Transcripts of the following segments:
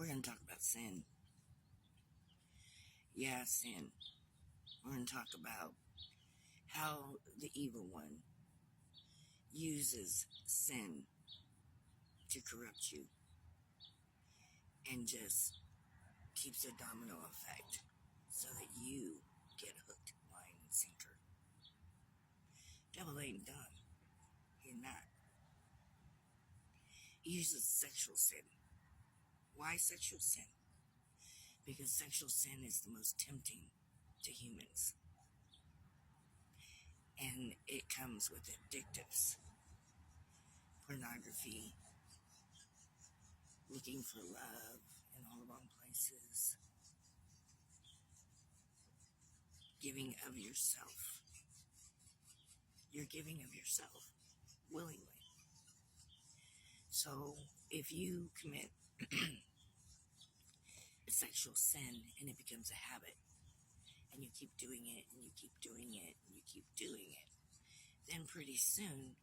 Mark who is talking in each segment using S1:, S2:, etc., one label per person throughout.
S1: We're going to talk about sin. Yeah, sin. We're going to talk about how the evil one uses sin to corrupt you and just keeps a domino effect so that you get hooked, line, and sinker. Devil ain't done. He's not. He uses sexual sin. Why sexual sin? Because sexual sin is the most tempting to humans. And it comes with addictives. Pornography, looking for love in all the wrong places, giving of yourself. You're giving of yourself willingly. So if you commit a sexual sin and it becomes a habit, and you keep doing it, and you keep doing it, and you keep doing it, then pretty soon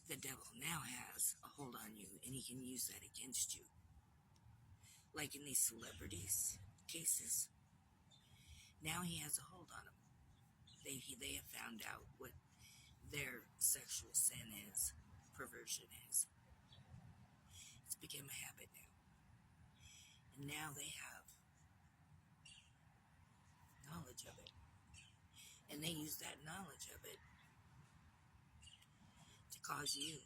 S1: the devil now has a hold on you, and he can use that against you. Like in these celebrities cases, now he has a hold on them. They have found out what their sexual sin is, perversion is. It's become a habit now. And now they have knowledge of it. And they use that knowledge of it to cause you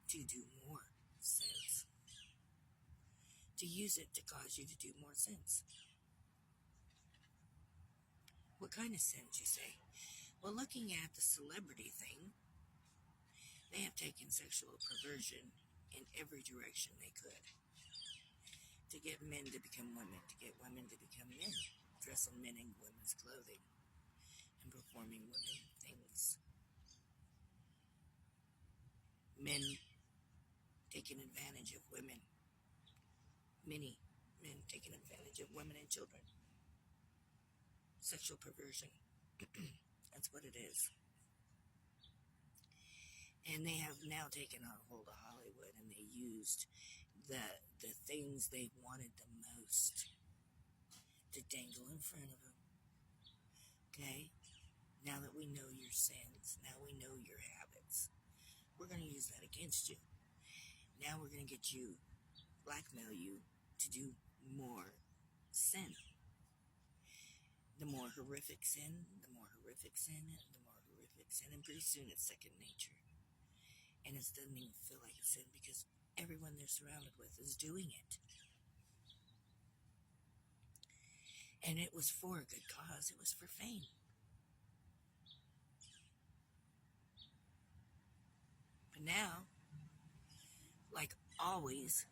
S1: to do more sins. To use it to cause you to do more sins. What kind of sins, you say? Well, looking at the celebrity thing, they have taken sexual perversion in every direction they could. To get men to become women, to get women to become men, dressing men in women's clothing, and performing women things. Men taking advantage of women. Many men taking advantage of women and children. Sexual perversion. That's what it is. And they have now taken on hold of Hollywood, and they used the things they wanted the most to dangle in front of them. Okay? Now that we know your sins, now we know your habits, we're going to use that against you. Now we're going to get you, blackmail you to do more sin. The more horrific sin, the more horrific sin, the more horrific sin, and pretty soon it's second nature. And it doesn't even feel like a sin because everyone they're surrounded with is doing it. And it was for a good cause. It was for fame. But now, like always,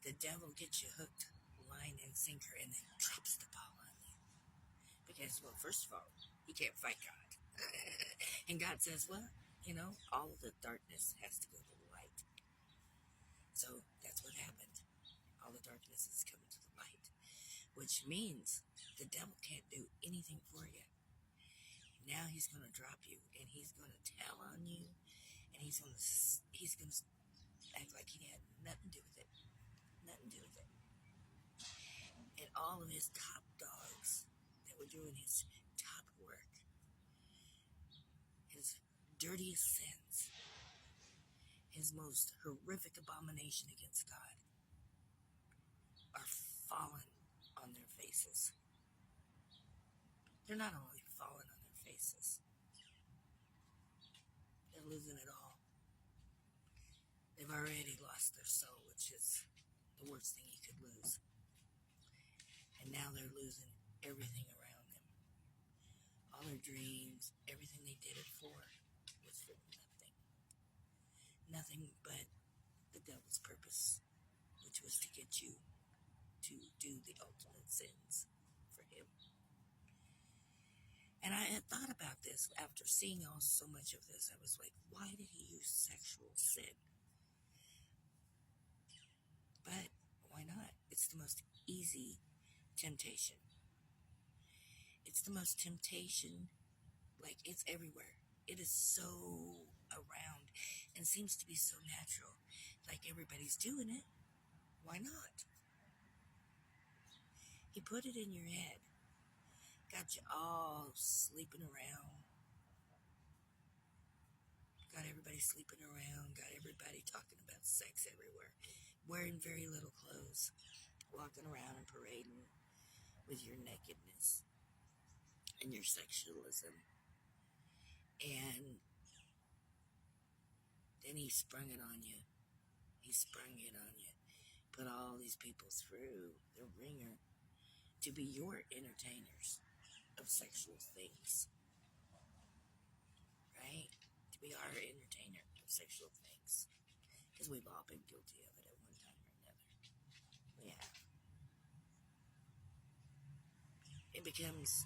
S1: the devil gets you hooked, line, and sinker, and then drops the ball on you. Because, well, first of all, you can't fight God. And God says, well, all of the darkness has to go to the light. So that's what happened. All the darkness is coming to the light. Which means the devil can't do anything for you. Now he's going to drop you, and he's going to tell on you, and he's going to act like he had nothing to do with it. Nothing to do with it. And all of his top dogs that were doing his top work, his dirtiest sins, his most horrific abomination against God, are fallen on their faces. They're not only falling on their faces, they're losing it all. They've already lost their soul, which is the worst thing you could lose. And now they're losing everything around them. All their dreams, everything they did it for, was for nothing. Nothing but the devil's purpose, which was to get you to do the ultimate sins for him. And I had thought about this after seeing so much of this. I was like, why did he use sexual sin? But why not? It's the most easy temptation. It's the most temptation, like it's everywhere. It is so around and seems to be so natural. Like everybody's doing it. Why not? put it in your head. Got you all sleeping around. Got everybody sleeping around. Got everybody talking about sex everywhere. Wearing very little clothes. Walking around and parading with your nakedness and your sexualism. And then he sprung it on you. He sprung it on you. Put all these people through the ringer to be your entertainers of sexual things. Right? To be our entertainer of sexual things. Because we've all been guilty of it at one time or another. We have. It becomes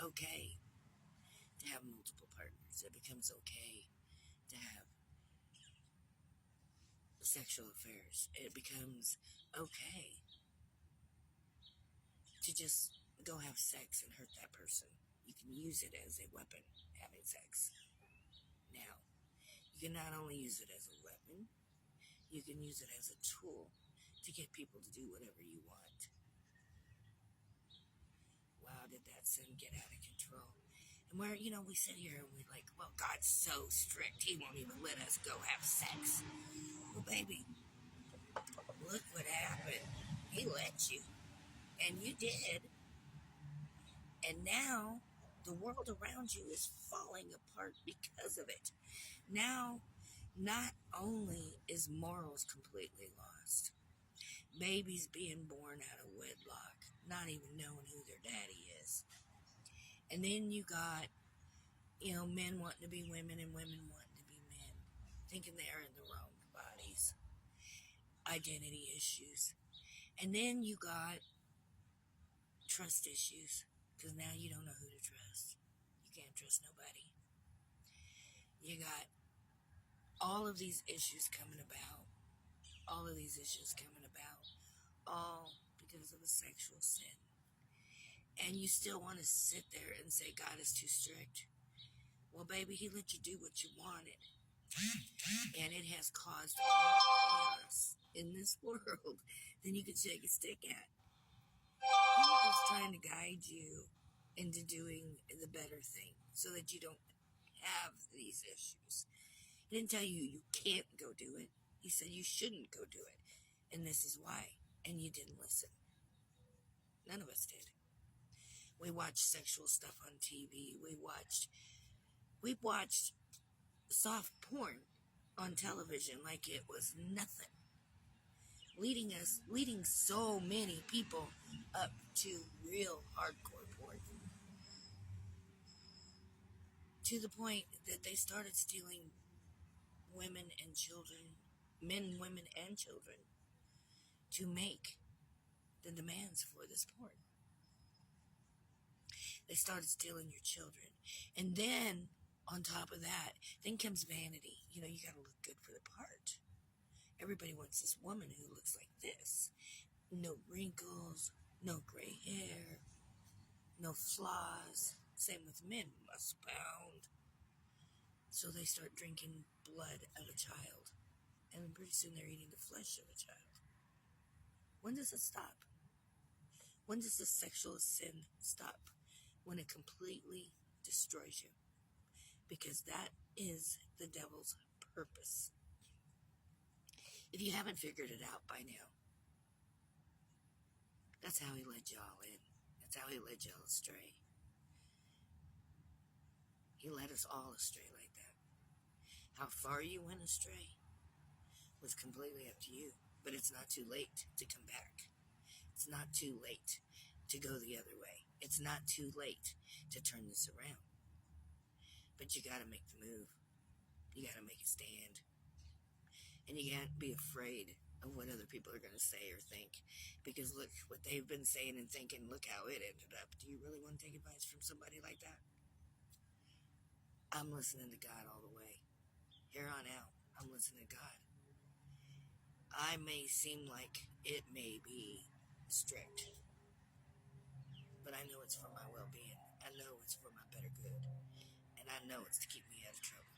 S1: okay to have multiple partners. It becomes okay to have sexual affairs. It becomes okay to just go have sex and hurt that person. You can use it as a weapon, having sex. Now, you can not only use it as a weapon, you can use it as a tool to get people to do whatever you want. Wow, did that sin get out of control? And where, we sit here and we're like, well, God's so strict, he won't even let us go have sex. Well, baby, look what happened. He let you. And you did. And now the world around you is falling apart because of it. Now, not only is morals completely lost, babies being born out of wedlock, not even knowing who their daddy is. And then you got, men wanting to be women and women wanting to be men, thinking they are in the wrong bodies, identity issues. And then you got trust issues, because now you don't know who to trust. You can't trust nobody. You got all of these issues coming about, all because of a sexual sin. And you still want to sit there and say God is too strict. Well, baby, he let you do what you wanted. And it has caused more chaos in this world than you can shake a stick at. He is trying to guide you into doing the better thing so that you don't have these issues. He didn't tell you can't go do it. He said you shouldn't go do it. And this is why. And you didn't listen. None of us did. We watched sexual stuff on TV. We watched soft porn on television like it was nothing. Leading so many people up to real hardcore porn. To the point that they started stealing women and children, men, women, and children, to make the demands for this porn. They started stealing your children. And then, on top of that, then comes vanity. You gotta look good for the part. Everybody wants this woman who looks like this. No wrinkles, no gray hair, no flaws. Same with men, must bound. So they start drinking blood of a child. And pretty soon they're eating the flesh of a child. When does it stop? When does the sexual sin stop? When it completely destroys you. Because that is the devil's purpose. If you haven't figured it out by now, that's how he led y'all in. That's how he led y'all astray. He led us all astray like that. How far you went astray was completely up to you. But it's not too late to come back. It's not too late to go the other way. It's not too late to turn this around. But you gotta make the move. You gotta make a stand. And you can't be afraid of what other people are going to say or think. Because look what they've been saying and thinking. Look how it ended up. Do you really want to take advice from somebody like that? I'm listening to God all the way. Here on out, I'm listening to God. I may seem like it may be strict, but I know it's for my well-being. I know it's for my better good. And I know it's to keep me out of trouble.